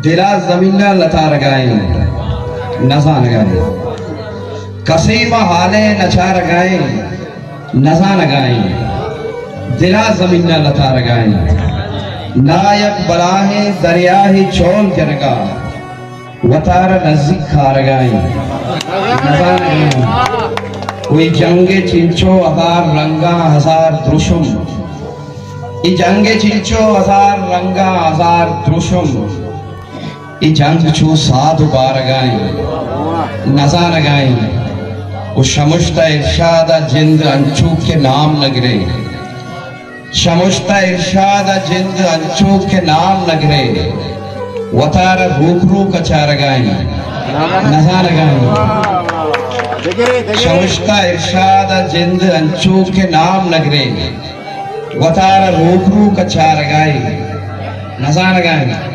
दिला जमीना लता रगाए नजा लगाए, कसीम हाले नचा रगाए नजा लगाए, दिला जमीना लता रगाए, नायक बलाहे दरिया ही चोल जनगा, वतार नजीक खा रगाए नजा लगाए। कोई जंगे चिंचो हजार रंगा हजार द्रुशुम, ई जंगे चिंचो हजार रंगा हजार द्रुशुम, ई जंग छो साधु बारगाए नजा लगाए। वो शमुश्ता इरशादा जिंद अंचू के नाम नगरे, शमुश्ता इरशादा जिंद अंचू के नाम नगरे, वतार रूखरू कचा रगाए नजा लगाए। शमुश्ता इरशादा जिंद अंचू के नाम नगरे, वतार रूखरू कचा रगाए नजा लगाए।